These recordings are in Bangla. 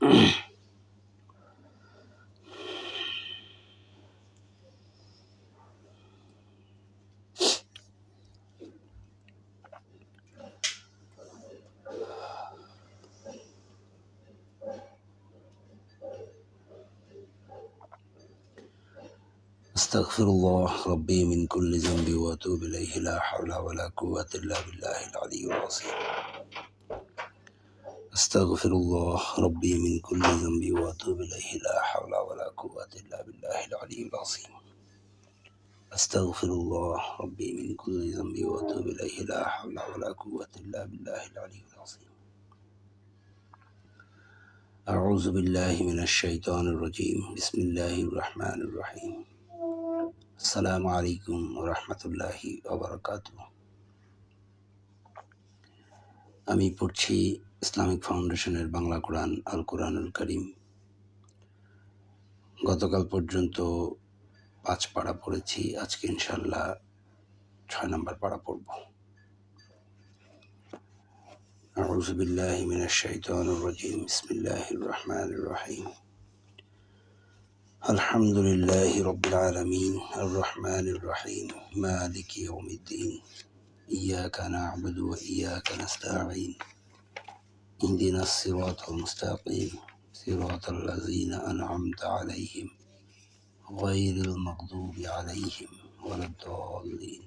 أستغفر الله ربي من كل ذنب وأتوب إليه لا حول ولا قوة إلا بالله العلي العظيم. أستغفر الله ربي من كل ذنب وأتوب إليه لا حول ولا قوة إلا بالله العلي العظيم. أستغفر الله ربي من كل ذنب وأتوب إليه لا حول ولا قوة إلا بالله العلي العظيم. أعوذ بالله من الشيطان الرجيم. بسم الله الرحمن الرحيم. আসসালামু আলাইকুম ওয়া রাহমাতুল্লাহি ওয়া বারাকাতুহু। আমি পড়ছি ইসলামিক ফাউন্ডেশনের বাংলা কোরআন আল কোরআনুল কারীম। গতকাল পর্যন্ত 5 পারা পড়েছি, আজকে ইনশাআল্লাহ 6 নম্বর পারা পড়ব। আউযু বিল্লাহি মিনাশ শাইতানির রাজীম। বিসমিল্লাহির রহমানির রহিম। আলহামদুলিল্লাহি রাব্বিল আলামিন আর রহমানির রহিম মালিকি ইয়াউমিদ্দিন ইয়্যাকা না'বুদু ওয়া ইয়্যাকা নাস্তাঈন ইহদিনাস সিরাতাল মুস্তাকিম সিরাতাল লাযীনা আন'আমতা আলাইহিম গায়রিল মাগদুবি আলাইহিম ওয়ালাদ-দাল্লিন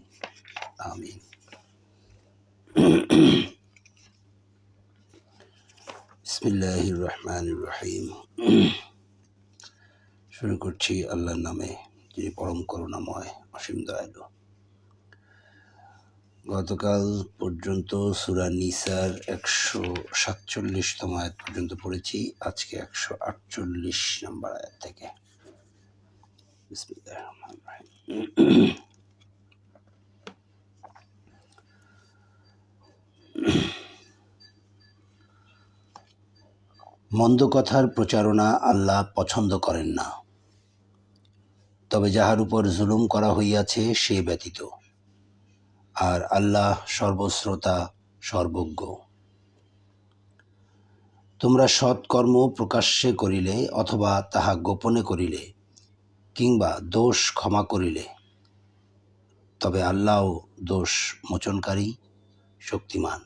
আমিন। বিসমিল্লাহির রহমানির রহিম। শুরু করছি আল্লাহর নামে, যিনি পরম করুণাময় অসীম দয়ালু। গতকাল পর্যন্ত সূরা নিসার 147তম আয়াত পর্যন্ত পড়েছি, আজকে 148 নম্বর আয়াত থেকে। বিসমিল্লাহির রহমানির রহিম। মন্দ কথার প্রচারণা আল্লাহ পছন্দ করেন না, তবে যাহার উপর জুলুম করা হইয়াছে সে ব্যতীত, আর আল্লাহ সর্বশ্রোতা সর্বজ্ঞ। তোমরা সৎকর্ম প্রকাশ্যে করিলে অথবা তাহা গোপনে করিলে কিংবা দোষ ক্ষমা করিলে, তবে আল্লাহ দোষ মোচনকারী শক্তিমান।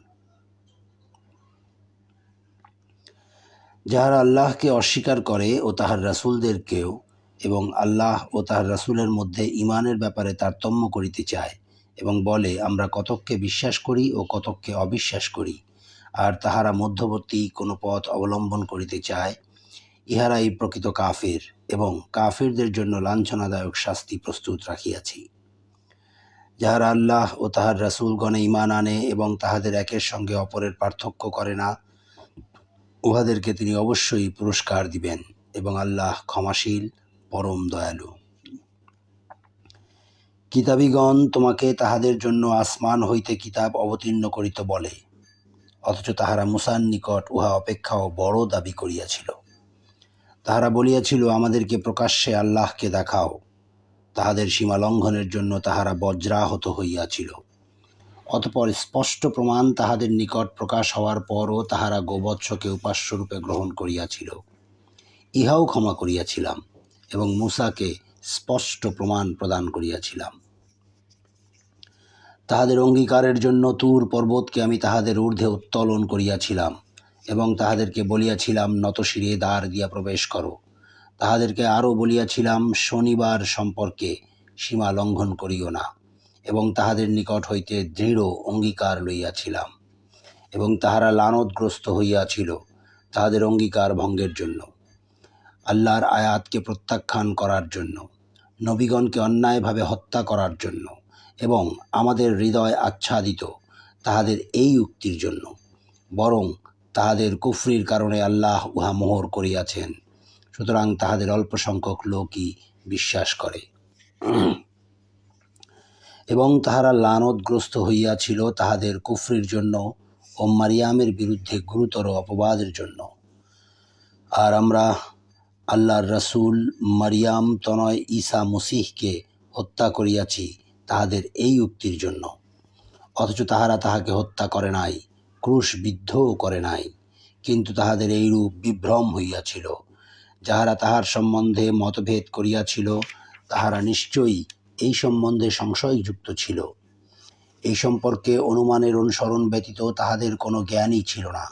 যাহারা আল্লাহকে অস্বীকার করে ও তাহার রাসূলদেরকেও এবং আল্লাহ ও তাহার রাসূলের মধ্যে ঈমানের ব্যাপারে তারতম্য করিতে চায় এবং বলে আমরা কতককে বিশ্বাস করি ও কতককে অবিশ্বাস করি, আর তাহারা মধ্যবর্তী কোনো পথ অবলম্বন করিতে চায়, ইহারাই প্রকৃত কাফির এবং কাফিরদের জন্য লাঞ্ছনাদায়ক শাস্তি প্রস্তুত রাখিয়াছি। যাহারা আল্লাহ ও তাহার রাসূলগণে ঈমান আনে এবং তাহাদের একের সঙ্গে অপরের পার্থক্য করে না, উহাদেরকে তিনি অবশ্যই পুরস্কার দিবেন এবং আল্লাহ ক্ষমাশীল পরম দয়ালু। কিতাবীগণ তোমাকে তাহাদের জন্য আসমান হইতে কিতাব অবতীর্ণ করিতে বলে, অথচ তাহারা মূসার নিকট উহা অপেক্ষাও বড় দাবি করিয়াছিল। তাহারা বলিয়াছিল আমাদেরকে প্রকাশ্যে আল্লাহকে দেখাও। তাহাদের সীমা লঙ্ঘনের জন্য তাহারা বজ্রাহত হইয়াছিল। অতঃপর স্পষ্ট প্রমাণ তাহাদের নিকট প্রকাশ হওয়ার পরও তাহারা গোবৎসকে উপাস্যরূপে গ্রহণ করিয়াছিল। ইহাও ক্ষমা করিয়াছিলাম এবং মূসাকে স্পষ্ট প্রমাণ প্রদান করিয়াছিলাম। তাহাদের অঙ্গীকারের জন্য তুর পর্বতকে আমি তাহাদের ঊর্ধ্বে উত্তোলন করিয়াছিলাম এবং তাহাদেরকে বলিয়াছিলাম নতশিরে দ্বার দিয়া প্রবেশ করো। তাহাদেরকে আরও বলিয়াছিলাম শনিবার সম্পর্কে সীমা লঙ্ঘন করিও না, এবং তাহাদের নিকট হইতে দৃঢ় অঙ্গীকার লইয়াছিলাম, এবং তাহারা লানতগ্রস্ত হইয়াছিল তাহাদের অঙ্গীকার ভঙ্গের জন্য, আল্লাহর আয়াতকে প্রত্যাখ্যান করার জন্য, নবীগণকে অন্যায়ভাবে হত্যা করার জন্য এবং আমাদের হৃদয় আচ্ছাদিত তাহাদের এই উক্তির জন্য। বরং তাহাদের কুফরির কারণে আল্লাহ উহা মোহর করিয়াছেন, সুতরাং তাহাদের অল্প সংখ্যক লোকই বিশ্বাস করে। এবং তাহারা লানতগ্রস্ত হইয়াছিল তাহাদের কুফরির জন্য ও মারিয়ামের বিরুদ্ধে গুরুতর অপবাদের জন্য। আর আমরা আল্লাহর রাসূল মারিয়াম তনয় ঈসা মসীহকে হত্যা করিয়াছি তাহাদের এই উক্তির জন্য, অথচ তাহারা তাহাকে হত্যা করে নাই, ক্রুশবিদ্ধও করে নাই, কিন্তু তাহাদের এইরূপ বিভ্রম হইয়াছিল। যাহারা তাহার সম্বন্ধে মতভেদ করিয়াছিল তাহারা নিশ্চয়ই এই সম্বন্ধে সংশয়যুক্ত ছিল। এই সম্পর্কে অনুমানের অনুসরণ ব্যতীত তাহাদের কোনো জ্ঞানই ছিল না।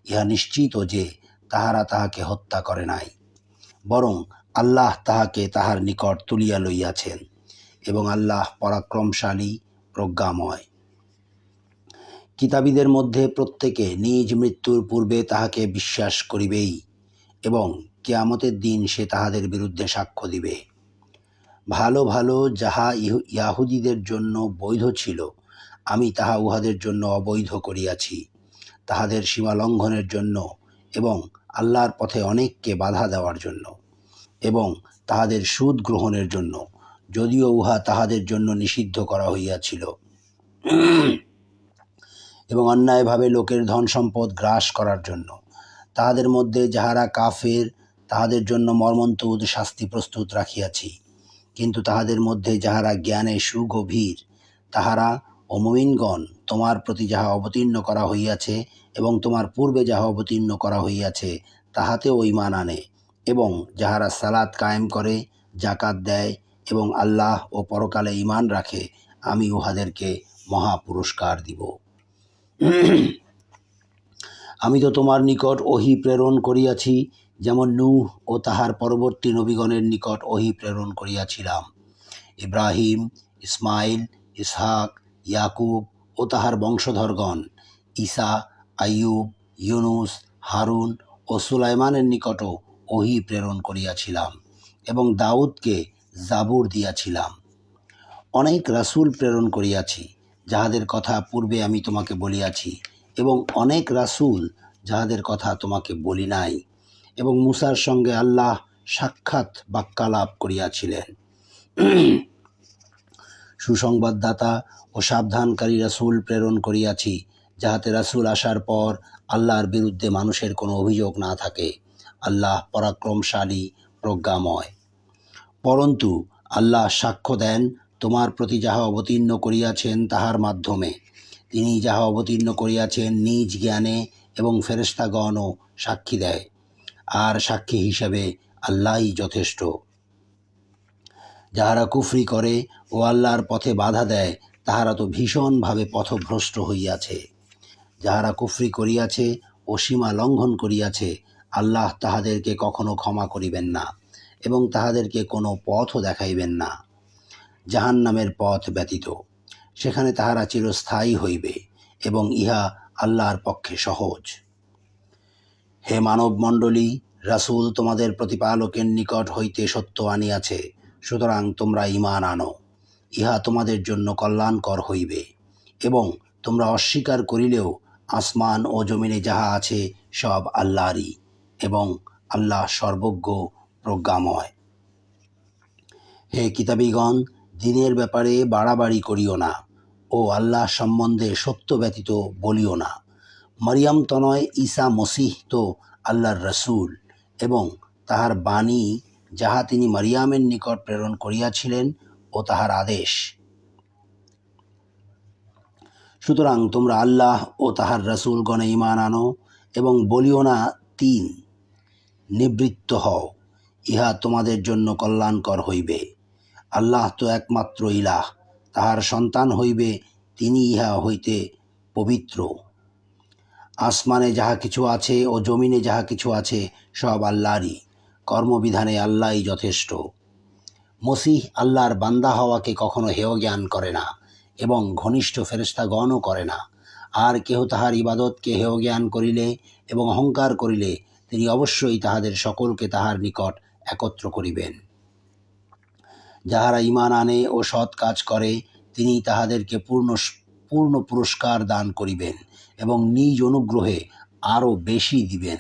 ইহা নিশ্চিত যে তাহারা তাহাকে হত্যা করে নাই, বরং আল্লাহ তাহাকে তাহার নিকট তুলিয়া লইয়াছেন, এবং আল্লাহ পরাক্রমশালী, প্রজ্ঞাময়। কিতাবীদের মধ্যে প্রত্যেকে নিজ মৃত্যুর পূর্বে তাহাকে বিশ্বাস করিবেই, এবং কিয়ামতের দিন সে তাহাদের বিরুদ্ধে সাক্ষ্য দিবে। ভালো ভালো যাহা ইয়াহুদীদের জন্য বৈধ ছিল, আমি তাহা উহাদের জন্য অবৈধ করিয়াছি, তাহাদের সীমা লঙ্ঘনের জন্য এবং আল্লাহর পথে অনেককে বাধা দেওয়ার জন্য এবং তাহাদের সুদ গ্রহণের জন্য, যদিও উহা তাহাদের জন্য নিষিদ্ধ করা হইয়াছিল, এবং অন্যায়ভাবে লোকের ধন সম্পদ গ্রাস করার জন্য। তাহাদের মধ্যে যাহারা কাফের তাহাদের জন্য মর্মন্তুদ শাস্তি প্রস্তুত রাখিয়াছি, কিন্তু তাহাদের মধ্যে যাহারা জ্ঞানে সুগভীর তাহারা ও মুমিনগণ তোমার প্রতি যাহা অবতীর্ণ করা হইয়াছে এবং তোমার পূর্বে যাহা অবতীর্ণ করা হইয়াছে তাহাতেও ঈমান আনে, এবং যাহারা সালাত কায়েম করে, জাকাত দেয় এবং আল্লাহ ও পরকালে ঈমান রাখে, আমি উহাদেরকে মহা পুরস্কার দিব। আমি তো তোমার নিকট ওহী প্রেরণ করিয়াছি, যেমন নূহ ও তাহার পরবর্তী নবীগণের নিকট ওহী প্রেরণ করিয়াছিলাম। ইব্রাহিম, ইসমাইল, ইসহাক, ইয়াকুব ও তাহার বংশধরগণ, ঈসা, আইয়ুব, ইউনুস, হারুন ও সুলাইমানের নিকটও ওহী প্রেরণ করিয়াছিলাম, এবং দাউদকে জাবুর দিয়াছিলাম। অনেক রাসূল প্রেরণ করিয়াছি, যাহাদের কথা পূর্বে আমি তোমাকে বলিয়াছি, এবং অনেক রাসূল যাহাদের কথা তোমাকে বলি নাই, এবং মূসার সঙ্গে আল্লাহ সাক্ষাৎ বাক্যালাপ করিয়াছিলেন। সুসংবাদদাতা ও সাবধানকারী রাসূল প্রেরণ করিয়াছি, যাহাতে রাসূল আসার পর আল্লাহর বিরুদ্ধে মানুষের কোনো অভিযোগ না থাকে। আল্লাহ পরাক্রমশালী, প্রজ্ঞাময়। পরন্তু আল্লাহ সাক্ষ্য দেন তোমার প্রতি যাহা অবতীর্ণ করিয়াছেন তাহার মাধ্যমে। তিনি যাহা অবতীর্ণ করিয়াছেন নিজ জ্ঞানে, এবং ফেরেশতাগণও সাক্ষী দেয়, আর সাক্ষী হিসাবে আল্লাহই যথেষ্ট। যাহারা কুফরি করে ও আল্লাহর পথে বাধা দেয় তাহারা তো ভীষণভাবে পথভ্রষ্ট হইয়াছে। যাহারা কুফরি করিয়াছে ও সীমা লঙ্ঘন করিয়াছে, আল্লাহ তাহাদেরকে কখনো ক্ষমা করিবেন না, এবং তাহাদেরকে কোনো পথও দেখাইবেন না, জাহান্নামের পথ ব্যতীত। সেখানে তাহারা চিরস্থায়ী হইবে, এবং ইহা আল্লাহর পক্ষে সহজ। হে মানব মণ্ডলী, রাসূল তোমাদের প্রতিপালকের নিকট হইতে সত্য আনিয়াছে, সুতরাং তোমরা ঈমান আনো। ইহা তোমাদের জন্য কল্যাণকর হইবে, এবং তোমরা অস্বীকার করিলেও আসমান ও জমিনে যাহা আছে সব আল্লাহরই, এবং আল্লাহ সর্বজ্ঞ, প্রজ্ঞাময়। হে কিতাবীগণ, দ্বীনের ব্যাপারে বাড়াবাড়ি করিও না, ও আল্লাহ সম্বন্ধে সত্য ব্যতীত বলিও না। মরিয়ম তনয় ঈসা মসীহ তো আল্লাহর রসূল, এবং তাহার বাণী যাহা তিনি মরিয়ামের নিকট প্রেরণ করিয়াছিলেন ও তাহার আদেশ। সুতরাং তোমরা আল্লাহ ও তাহার রসূলগণে ঈমান আনো, এবং বলিও না তিন, নিবৃত্ত হও, ইহা তোমাদের জন্য কল্যাণকর হইবে। আল্লাহ তো একমাত্র ইলাহ, তাহার সন্তান হইবে, তিনি ইহা হইতে পবিত্র। আসমানে যাহা কিছু আছে ও জমিনে যাহা কিছু আছে সব আল্লাহরই, কর্মবিধানে আল্লাহই যথেষ্ট। মসীহ আল্লাহর বান্দা হওয়াকে কখনো হেয় জ্ঞান করে না, এবং ঘনিষ্ঠ ফেরেশতাগণও করে না। আর কেহ তাহার ইবাদতকে হেয় জ্ঞান করিলে এবং অহংকার করিলে, তিনি অবশ্যই তাহাদের সকলকে তাহার নিকট একত্র করিবেন। যাহারা ঈমান আনে ও সৎ কাজ করে, তিনি তাহাদেরকে পূর্ণ পুরস্কার দান করিবেন, এবং নিজ অনুগ্রহে আরও বেশি দিবেন।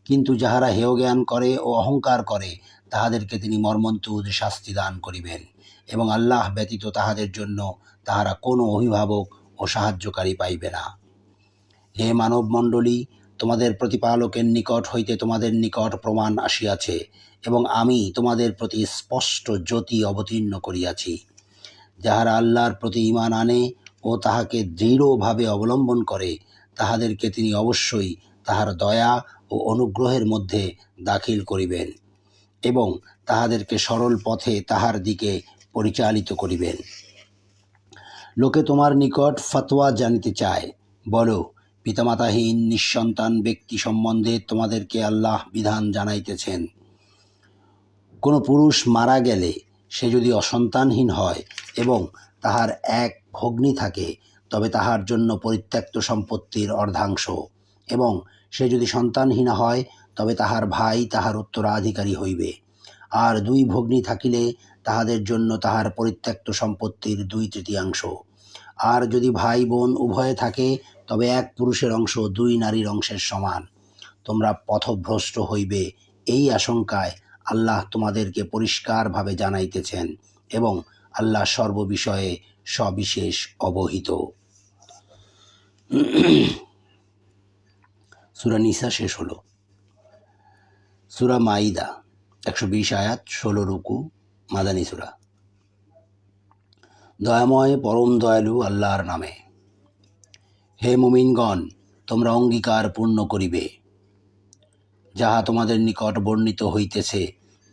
কিন্তু যাহারা হেয় জ্ঞান করে ও অহংকার করে, তাহাদেরকে তিনি মর্মন্তুদ শাস্তি দান করিবেন, এবং আল্লাহ ব্যতীত তাহাদের জন্য তাহারা কোনো অভিভাবক ও সাহায্যকারী পাইবে না। হে মানব মণ্ডলী, তোমাদের প্রতিপালকের নিকট হইতে তোমাদের নিকট প্রমাণ আসিয়াছে, এবং আমি তোমাদের প্রতি স্পষ্ট জ্যোতি অবতীর্ণ করিয়াছি। যাহারা আল্লাহর প্রতি ঈমান আনে ও তাহাকে দৃঢ়ভাবে অবলম্বন করে, তাহাদেরকে তিনি অবশ্যই তাহার দয়া ও অনুগ্রহের মধ্যে দাখিল করিবেন এবং তাহাদেরকে সরল পথে তাহার দিকে পরিচালিত করিবেন। লোকে তোমার নিকট ফতোয়া জানিতে চায়, বলো, পিতামাতাহীন নিঃসন্তান ব্যক্তি সম্বন্ধে তোমাদেরকে আল্লাহ বিধান জানাইতেছেন। কোনো পুরুষ মারা গেলে সে যদি অসন্তানহীন হয় এবং তাহার এক ভগ্নী থাকে, তবে তাহার জন্য পরিত্যক্ত সম্পত্তির অর্ধাংশ, এবং সে যদি সন্তানহীনা হয় তবে তাহার ভাই তাহার উত্তরাধিকারী হইবে। আর দুই ভগ্নী থাকিলে তাহাদের জন্য তাহার পরিত্যক্ত সম্পত্তির 2/3। আর যদি ভাই বোন উভয়ে থাকে তবে এক পুরুষের অংশ 2 নারীর অংশের সমান। তোমরা পথভ্রষ্ট হইবে এই আশঙ্কায় আল্লাহ তোমাদেরকে পরিষ্কারভাবে জানাইতেছেন এবং আল্লাহ সর্ববিষয়ে সবিশেষ অবহিত। সূরা নিসা শেষ হলো। সূরা মাইদা 120 আয়াত, 16 রুকু, মাদানী সূরা। দয়াময় পরম দয়ালু আল্লাহর নামে। হে মুমিনগণ, তোমরা অঙ্গীকার পূর্ণ করিবে। যাহা তোমাদের নিকট বর্ণিত হইতেছে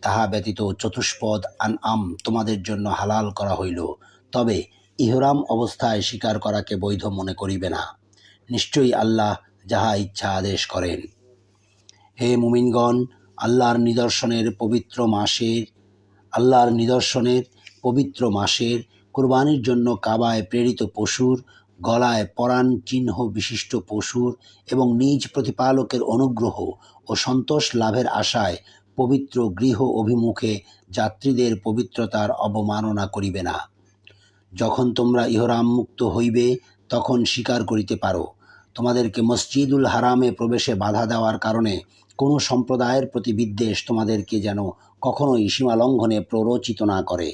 তাহা ব্যতীত চতুষ্পদ আনআম তোমাদের জন্য হালাল করা হইল, তবে ইহরাম অবস্থায় শিকার করাকে বৈধ মনে করিবে না। নিশ্চয়ই আল্লাহ যাহা ইচ্ছা আদেশ করেন। হে মুমিনগণ, আল্লাহর নিদর্শনের পবিত্র মাসের কুরবানির জন্য কাবায় প্রেরিত পশুর, গলায় পরাণ চিহ্ন বিশিষ্ট পশুর এবং নিজ প্রতিপালকের অনুগ্রহ ও সন্তোষ লাভের আশায় পবিত্র গৃহ অভিমুখে যাত্রীদের পবিত্রতার অবমাননা করিবে না। যখন তোমরা ইহরাম মুক্ত হইবে তখন শিকার করিতে পারো। তোমাদেরকে মসজিদুল হারামে প্রবেশে বাধা দেওয়ার কারণে কোনো সম্প্রদায়ের প্রতি বিদ্বেষ তোমাদেরকে যেন কখনোই সীমা লঙ্ঘনে প্ররোচিত না করে।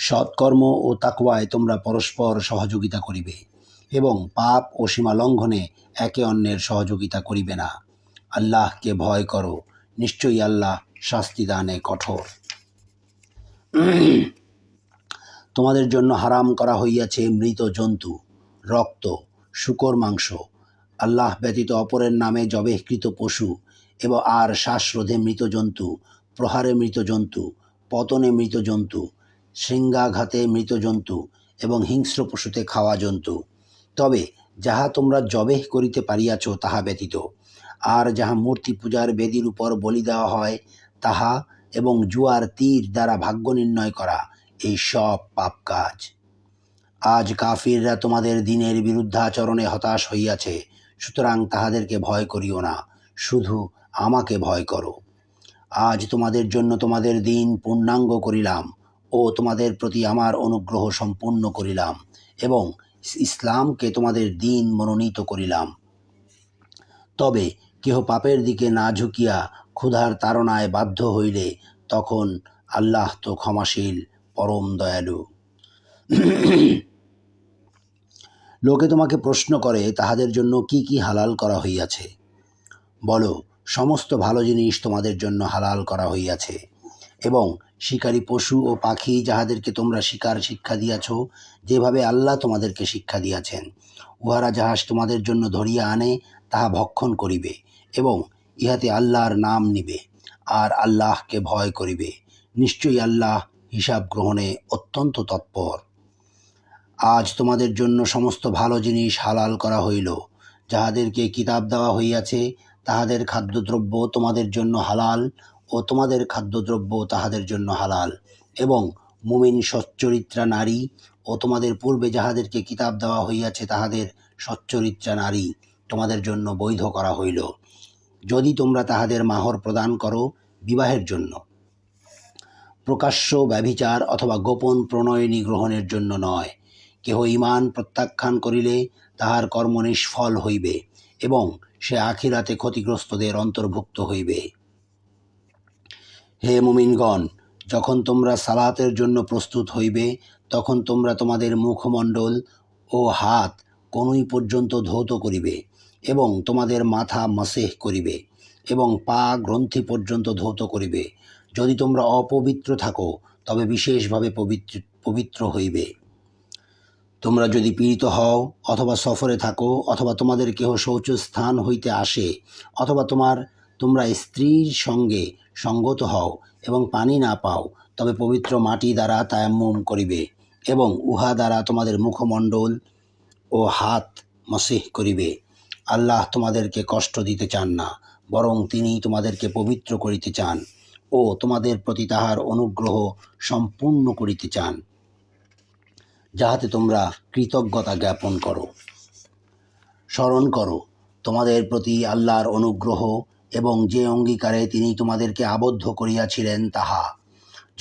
সৎকর্ম ও তাকওয়ায় তোমরা পরস্পর সহযোগিতা করিবে এবং পাপ ও সীমা লঙ্ঘনে একে অন্যের সহযোগিতা করিবে না। আল্লাহকে ভয় করো, নিশ্চয়ই আল্লাহ শাস্তিদানে কঠোর। তোমাদের জন্য হারাম করা হইয়াছে মৃত জন্তু, রক্ত, শূকর মাংস, আল্লাহ ব্যতীত অপরের নামে জবেহকৃত পশু এবং আর শ্বাসরোধে মৃত জন্তু, প্রহারে মৃত জন্তু, পতনে মৃত জন্তু, শৃঙ্গাঘাতে মৃত জন্তু এবং হিংস্র পশুতে খাওয়া জন্তু। তবে যাহা তোমরা জবেহ করিতে পারিয়াছ তাহা ব্যতীত, আর যাহা মূর্তি পূজার বেদির উপর বলি দেওয়া হয় তাহা এবং জুয়ার তীর দ্বারা ভাগ্য নির্ণয় করা, এই সব পাপ কাজ। আজ কাফিররা তোমাদের দিনের বিরুদ্ধাচরণে হতাশ হইয়াছে, সুতরাং তাহাদেরকে ভয় করিও না, শুধু আমাকে ভয় করো। আজ তোমাদের জন্য তোমাদের দিন পূর্ণাঙ্গ করিলাম ও তোমাদের প্রতি আমার অনুগ্রহ সম্পূর্ণ করিলাম এবং ইসলামকে তোমাদের দিন মনোনীত করিলাম। তবে কেহ পাপের দিকে না ঝুঁকিয়া ক্ষুধার তাড়নায় বাধ্য হইলে তখন আল্লাহ তো ক্ষমাশীল, পরম দয়ালু। লোকে তোমাকে প্রশ্ন করে তাহাদের জন্য কি কি হালাল করা হইয়াছে। বলো, সমস্ত ভালো জিনিস তোমাদের জন্য হালাল করা হইয়াছে এবং শিকারী পশু ও পাখি যাহাদেরকে তোমরা শিকার শিক্ষা দিয়াছ, যেভাবে আল্লাহ তোমাদেরকে শিক্ষা দিয়াছেন, উহারা যাহা তোমাদের জন্য ধরিয়া আনে তাহা ভক্ষণ করিবে এবং ইহাতে আল্লাহর নাম নিবে আর আল্লাহকে ভয় করিবে। নিশ্চয়ই আল্লাহ হিসাব গ্রহণে অত্যন্ত তৎপর। আজ তোমাদের জন্য সমস্ত ভালো জিনিস হালাল করা হইল। যাহাদেরকে কিতাব দেওয়া হইয়াছে তাহাদের খাদ্যদ্রব্য তোমাদের জন্য হালাল ও তোমাদের খাদ্যদ্রব্য তাহাদের জন্য হালাল, এবং মুমিন সচ্চরিত্রা নারী ও তোমাদের পূর্বে যাহাদেরকে কিতাব দেওয়া হইয়াছে তাহাদের সচ্চরিত্রা নারী তোমাদের জন্য বৈধ করা হইল, যদি তোমরা তাহাদের মাহর প্রদান করো বিবাহের জন্য, প্রকাশ্য ব্যভিচার অথবা গোপন প্রণয়িনী গ্রহণের জন্য নয়। কেহ ঈমান প্রত্যাখ্যান করিলে তাহার কর্ম নিষ্ফল হইবে এবং সে আখিরাতে ক্ষতিগ্রস্তদের অন্তর্ভুক্ত হইবে। হে মুমিনগণ, যখন তোমরা সালাতের জন্য প্রস্তুত হইবে তখন তোমরা তোমাদের মুখমণ্ডল ও হাত কনুই পর্যন্ত ধৌত করিবে এবং তোমাদের মাথা মাসেহ করিবে এবং পা গ্রন্থি পর্যন্ত ধৌত করিবে। যদি তোমরা অপবিত্র থাকো তবে বিশেষভাবে পবিত্র হইবে। তোমরা যদি পীড়িত হও অথবা সফরে থাকো অথবা তোমাদের কেহ শৌচস্থান হইতে আসে অথবা তোমরা স্ত্রীর সঙ্গে সঙ্গত হও এবং পানি না পাও, তবে পবিত্র মাটি দ্বারা তায়াম্মুম করিবে এবং উহা দ্বারা তোমাদের মুখমণ্ডল ও হাত মসিহ করিবে। আল্লাহ তোমাদেরকে কষ্ট দিতে চান না, বরং তিনি তোমাদেরকে পবিত্র করিতে চান ও তোমাদের প্রতি তাহার অনুগ্রহ সম্পূর্ণ করিতে চান, যাহাতে তোমরা কৃতজ্ঞতা জ্ঞাপন করো। স্মরণ করো তোমাদের প্রতি আল্লাহর অনুগ্রহ এবং যে অঙ্গীকারে তিনি তোমাদেরকে আবদ্ধ করিয়াছিলেন তাহা,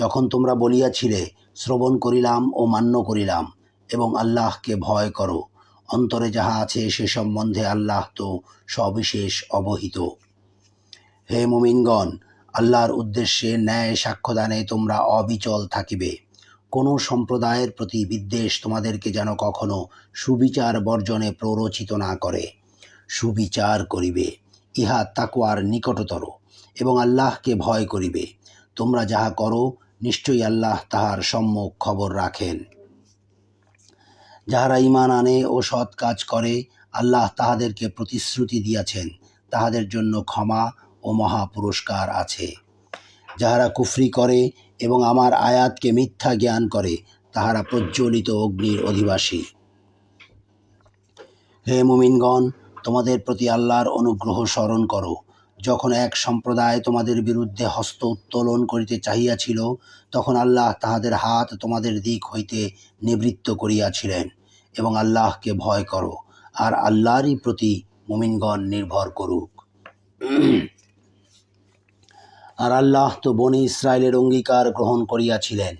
যখন তোমরা বলিয়াছিলে, শ্রবণ করিলাম ও মান্য করিলাম এবং আল্লাহকে ভয় করো। অন্তরে যাহা আছে সে সম্বন্ধে আল্লাহ তো সবিশেষ অবহিত। হে মুমিনগণ, আল্লাহর উদ্দেশ্যে ন্যায় সাক্ষ্যদানে তোমরা অবিচল থাকিবে। কোনো সম্প্রদায়ের প্রতি বিদ্বেষ তোমাদেরকে যেন কখনো সুবিচার বর্জনে প্ররোচিত না করে। সুবিচার করিবে, ইহা তাকওয়ার নিকটতর, এবং আল্লাহকে ভয় করিবে। তোমরা যাহা করো নিশ্চয়ই আল্লাহ তাহার সম্যক খবর রাখেন। যাহারা ঈমান আনে ও সৎ কাজ করে, আল্লাহ তাহাদেরকে প্রতিশ্রুতি দিয়াছেন, তাহাদের জন্য ক্ষমা ও মহা পুরস্কার আছে। যাহারা কুফরি করে এবং আমার আয়াতকে মিথ্যা জ্ঞান করে, তাহারা প্রজ্বলিত অগ্নির অধিবাসী। হে মুমিনগণ, তোমাদের প্রতি আল্লাহর অনুগ্রহ স্মরণ করো, যখন এক সম্প্রদায় তোমাদের বিরুদ্ধে হস্ত উত্তোলন করিতে চাহিয়াছিল, তখন আল্লাহ তাহাদের হাত তোমাদের দিক হইতে নিবৃত্ত করিয়াছিলেন। এবং আল্লাহকে ভয় করো, আর আল্লাহরই প্রতি মুমিনগণ নির্ভর করুক। আর আল্লাহ তো বনী ইসরায়েলের অঙ্গীকার গ্রহণ করিয়াছিলেন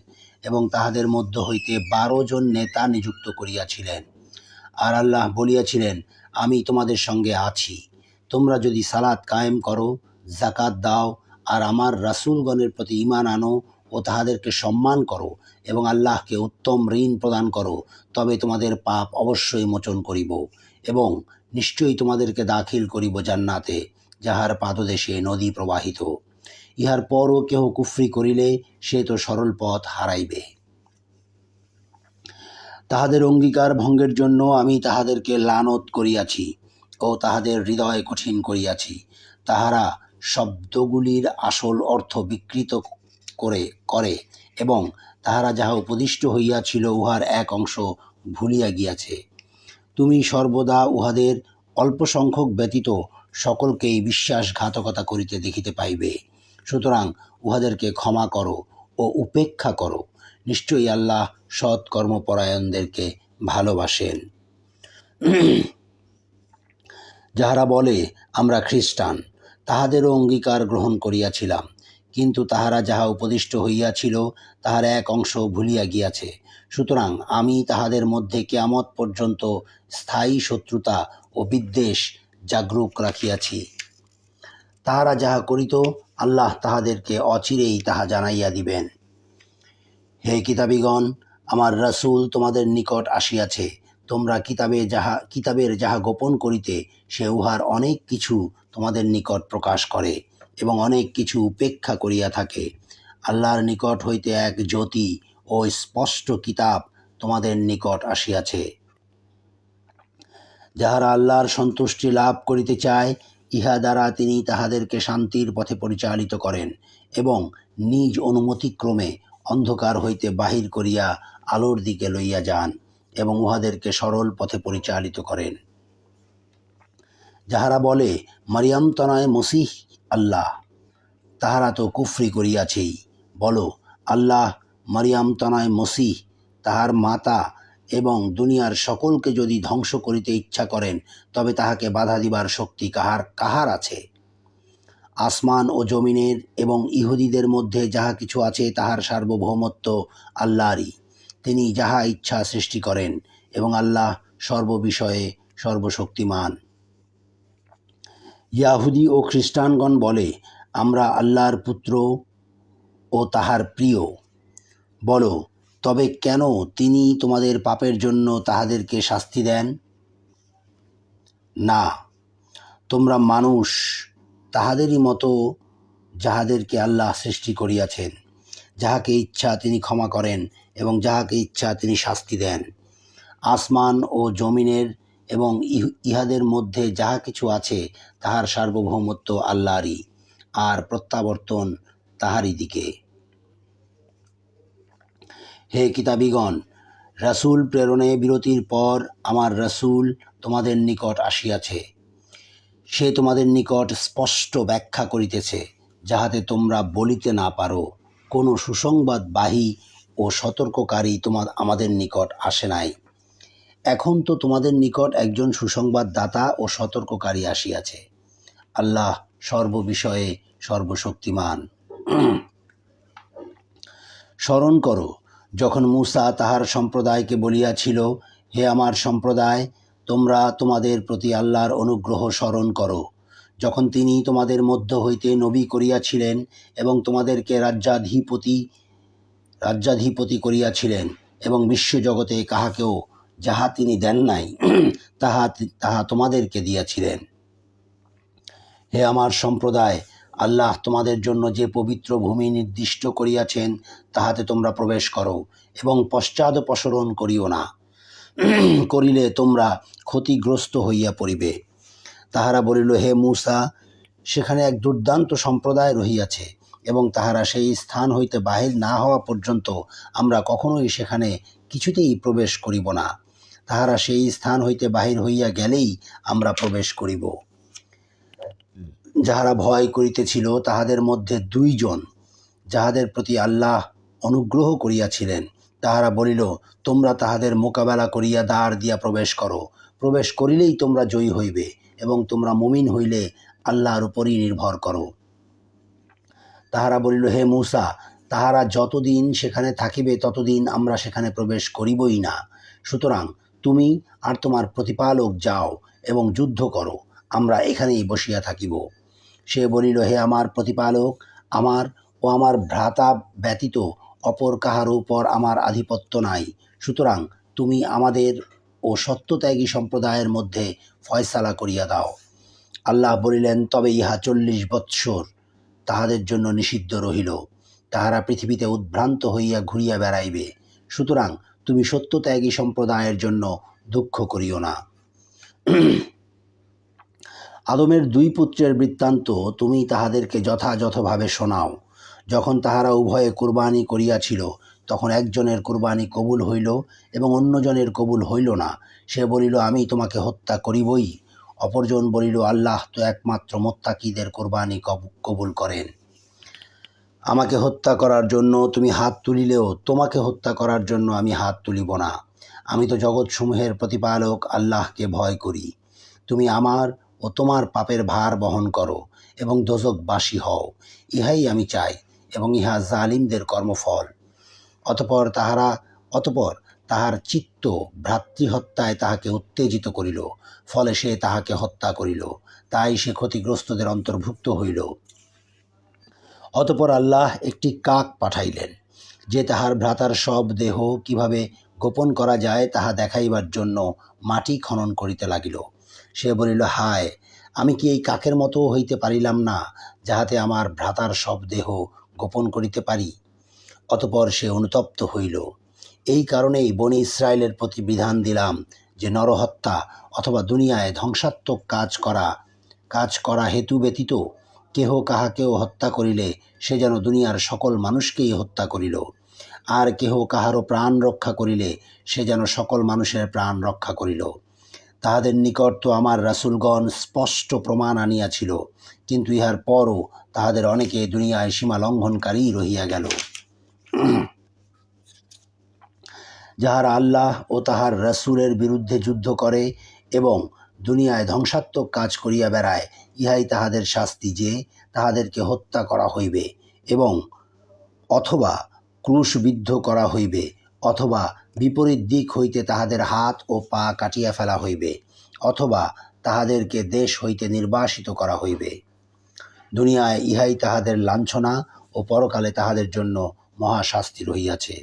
এবং তাহাদের মধ্য হইতে 12 জন নেতা নিযুক্ত করিয়াছিলেন। আর আল্লাহ বলিয়াছিলেন, আমি তোমাদের সঙ্গে আছি। তোমরা যদি সালাত কায়েম করো, জাকাত দাও, আর আমার রাসূলগণের প্রতি ঈমান আনো ও তাহাদেরকে সম্মান করো এবং আল্লাহকে উত্তম ঋণ প্রদান করো, তবে তোমাদের পাপ অবশ্যই মোচন করিব এবং নিশ্চয়ই তোমাদেরকে দাখিল করিব জান্নাতে, যাহার পাদদেশে নদী প্রবাহিত। ইহার পরও কেহ কুফরি করিলে সে তো সরল পথ হারাইবে। তাহাদের অঙ্গীকার ভঙ্গের জন্য আমি তাহাদেরকে লানত করিয়াছি ও তাহাদের হৃদয় কঠিন করিয়াছি। তাহারা শব্দগুলির আসল অর্থ বিকৃত করে এবং তাহারা যাহা উপদিষ্ট হইয়াছিল উহার এক অংশ ভুলিয়া গিয়াছে। তুমি সর্বদা উহাদের অল্প সংখ্যক ব্যতীত সকলকেই বিশ্বাসঘাতকতা করিতে দেখিতে পাইবে। সুতরাং উহাদেরকে ক্ষমা করো ও উপেক্ষা করো। নিশ্চয়ই আল্লাহ সৎ কর্মপরায়ণদেরকে ভালোবাসেন। যাহারা বলে আমরা খ্রিস্টান, তাহাদেরও অঙ্গীকার গ্রহণ করিয়াছিলাম, কিন্তু তাহারা যাহা উপদিষ্ট হইয়াছিল তাহার এক অংশ ভুলিয়া গিয়াছে। সুতরাং আমি তাহাদের মধ্যে কিয়ামত পর্যন্ত স্থায়ী শত্রুতা ও বিদ্বেষ জাগরূক রাখিয়াছি। তাহারা যাহা করিত আল্লাহ তাহাদেরকে অচিরেই তাহা জানাইয়া দিবেন। হে কিতাবীগণ, আমার রাসূল তোমাদের নিকট আসিয়াছে। তোমরা কিতাবের যাহা গোপন করিতে সে উহার অনেক কিছু তোমাদের নিকট প্রকাশ করে এবং অনেক কিছু উপেক্ষা করিয়া থাকে। আল্লাহর নিকট হইতে এক জ্যোতি ও স্পষ্ট কিতাব তোমাদের নিকট আসিয়াছে। যাহারা আল্লাহর সন্তুষ্টি লাভ করিতে চায়, ইহা দ্বারা তিনি তাহাদেরকে শান্তির পথে পরিচালিত করেন এবং নিজ অনুমতিক্রমে অন্ধকার হইতে বাহির করিয়া আলোর দিকে লইয়া যান এবং উহাদেরকে সরল পথে পরিচালিত করেন। যাহারা বলে মারিয়াম তনয় মসিহ আল্লাহ, তাহারা তো কুফরি করিয়াছেই। বলো, আল্লাহ মারিয়াম তনয় মসিহ তাহার মাতা এবং দুনিয়ার সকলকে যদি ধ্বংস করিতে ইচ্ছা করেন, তবে তাহাকে বাধা দিবার শক্তি কাহার আছে? আসমান ও জমিনের এবং ইহুদিদের মধ্যে যাহা কিছু আছে তাহার সার্বভৌমত্ব আল্লাহরই। তিনি যাহা ইচ্ছা সৃষ্টি করেন এবং আল্লাহ সর্ববিষয়ে সর্বশক্তিমান। ইয়াহুদি ও খ্রিস্টানগণ বলে আমরা আল্লাহর পুত্র ও তাহার প্রিয়। বলো, তবে কেন তিনি তোমাদের পাপের জন্য তাহাদেরকে শাস্তি দেন? না, তোমরা মানুষ তাহাদেরই মতো, যাহাদেরকে আল্লাহ সৃষ্টি করিয়াছেন। যাহাকে ইচ্ছা তিনি ক্ষমা করেন এবং যাহাকে ইচ্ছা তিনি শাস্তি দেন। আসমান ও জমিনের এবং ইহাদের মধ্যে যাহা কিছু আছে তাহার সার্বভৌমত্ব আল্লাহরই, আর প্রত্যাবর্তন তাহারই দিকে। হে কিতাবীগণ, রাসূল প্রেরণে বিরতির পর আমার রাসূল তোমাদের নিকট আসিয়াছে। সে তোমাদের নিকট স্পষ্ট ব্যাখ্যা করিতেছে, যাহাতে তোমরা বলিতে না পারো, কোনো সুসংবাদবাহী ও সতর্ককারী আমাদের নিকট আসে নাই। এখন তো তোমাদের নিকট একজন সুসংবাদদাতা ও সতর্ককারী আসিয়াছে। আল্লাহ সর্ববিষয়ে সর্বশক্তিমান। স্মরণ করো, যখন মূসা তাহার সম্প্রদায়কে বলিয়াছিল, হে আমার সম্প্রদায়, তোমরা তোমাদের প্রতি আল্লাহর অনুগ্রহ স্মরণ করো, যখন তিনি তোমাদের মধ্য হইতে নবী করিয়াছিলেন এবং তোমাদেরকে রাজ্যাধিপতি করিয়াছিলেন, এবং বিশ্বজগতে কাহাকেও যাহা তিনি দেন নাই তাহা তোমাদেরকে দিয়াছিলেন। হে আমার সম্প্রদায়, আল্লাহ তোমাদের জন্য যে পবিত্র ভূমি নির্দিষ্ট করিয়াছেন তাহাতে তোমরা প্রবেশ করো এবং পশ্চাদপসরণ করিও না, করিলে তোমরা ক্ষতিগ্রস্ত হইয়া পড়িবে। তাহারা বলিল, হে মূসা, সেখানে এক দুর্দান্ত সম্প্রদায় রহিয়াছে এবং তাহারা সেই স্থান হইতে বাহির না হওয়া পর্যন্ত আমরা কখনোই সেখানে কিছুতেই প্রবেশ করিব না। তাহারা সেই স্থান হইতে বাহির হইয়া গেলেই আমরা প্রবেশ করিব। যাহারা ভয় করিতেছিল তাহাদের মধ্যে 2 জন, যাহাদের প্রতি আল্লাহ অনুগ্রহ করিয়াছিলেন, তাহারা বলিল, তোমরা তাহাদের মোকাবেলা করিয়া দ্বার দিয়া প্রবেশ করো। প্রবেশ করিলেই তোমরা জয়ী হইবে এবং তোমরা মুমিন হইলে আল্লাহর উপরই নির্ভর করো। তাহারা বলিল, হে মূসা, তাহারা যতদিন সেখানে থাকিবে ততদিন আমরা সেখানে প্রবেশ করিবই না। সুতরাং তুমি আর তোমার প্রতিপালক যাও এবং যুদ্ধ করো, আমরা এখানেই বসিয়া থাকিব। সে বলিল, হে আমার প্রতিপালক, আমার ও আমার ভ্রাতা ব্যতীত অপর কাহার উপর আমার আধিপত্য নাই। সুতরাং তুমি আমাদের ও সত্যত্যাগী সম্প্রদায়ের মধ্যে ফয়সালা করিয়া দাও। আল্লাহ বলিলেন, তবে ইহা 40 বৎসর তাহাদের জন্য নিষিদ্ধ রহিল। তাহারা পৃথিবীতে উদ্ভ্রান্ত হইয়া ঘুরিয়া বেড়াইবে। সুতরাং তুমি সত্যত্যাগী সম্প্রদায়ের জন্য দুঃখ করিও না। আদমের 2 পুত্রের বৃত্তান্ত তুমি তাহাদেরকে যথাযথভাবে শোনাও। যখন তাহারা উভয়ে কুরবানি করিয়াছিল, তখন একজনের কুরবানি কবুল হইল এবং অন্যজনের কবুল হইল না। সে বলিল, আমি তোমাকে হত্যা করিবই। অপরজন বলিল, আল্লাহ তো একমাত্র মুত্তাকীদের কুরবানি কবুল করেন। আমাকে হত্যা করার জন্য তুমি হাত তুলিলেও তোমাকে হত্যা করার জন্য আমি হাত তুলিব না। আমি তো জগৎসমূহের প্রতিপালক আল্লাহকে ভয় করি। তুমি আমার ও তোমার পাপের ভার বহন করো এবং দোজখবাসী হও, ইহাই আমি চাই, এবং ইহা জালিমদের কর্মফল। অতঃপর তাহার চিত্ত ভ্রাতৃহত্যায় তাহাকে উত্তেজিত করিল, ফলে সে তাহাকে হত্যা করিল, তাই সে ক্ষতিগ্রস্তদের অন্তর্ভুক্ত হইল। অতঃপর আল্লাহ একটি কাক পাঠাইলেন, যে তাহার ভ্রাতার সব দেহ কিভাবে গোপন করা যায় তাহা দেখাইবার জন্য মাটি খনন করিতে লাগিল। সে বলিল, হায়, আমি কি এই কাকের মতো হইতে পারিলাম না, যাহাতে আমার ভ্রাতার সব দেহ গোপন করিতে পারি? অতঃপর সে অনুতপ্ত হইল। এই কারণেই বনি ইসরায়েলের প্রতি বিধান দিলাম যে নরহত্যা অথবা দুনিয়ায় ধ্বংসাত্মক কাজ করা হেতু ব্যতীত কেহ কাহাকেও হত্যা করিলে সে যেন দুনিয়ার সকল মানুষকেই হত্যা করিল, আর কেহ কাহারও প্রাণ রক্ষা করিলে সে যেন সকল মানুষের প্রাণ রক্ষা করিল। তাহাদের নিকট তো আমার রাসূলগণ স্পষ্ট প্রমাণ আনিয়াছিল, কিন্তু ইহার পরও তাহাদের অনেকে দুনিয়ায় সীমা লঙ্ঘনকারী রহিয়া গেল। যাহারা আল্লাহ ও তাহার রাসূলের বিরুদ্ধে যুদ্ধ করে এবং দুনিয়ায় ধ্বংসাত্মক কাজ করিয়া বেড়ায়, ইহাই তাহাদের শাস্তি, যে তাহাদেরকে হত্যা করা হইবে এবং অথবা ক্রুশবিদ্ধ করা হইবে, অথবা বিপরীত দিক হইতে তাহাদের হাত ও পা কাটিয়া ফেলা হইবে, অথবা তাহাদেরকে দেশ হইতে নির্বাসিত করা হইবে। দুনিয়ায় ইহাই তাহাদের লাঞ্ছনা ও পরকালে তাহাদের জন্য মহাশাস্তি রহিয়াছে।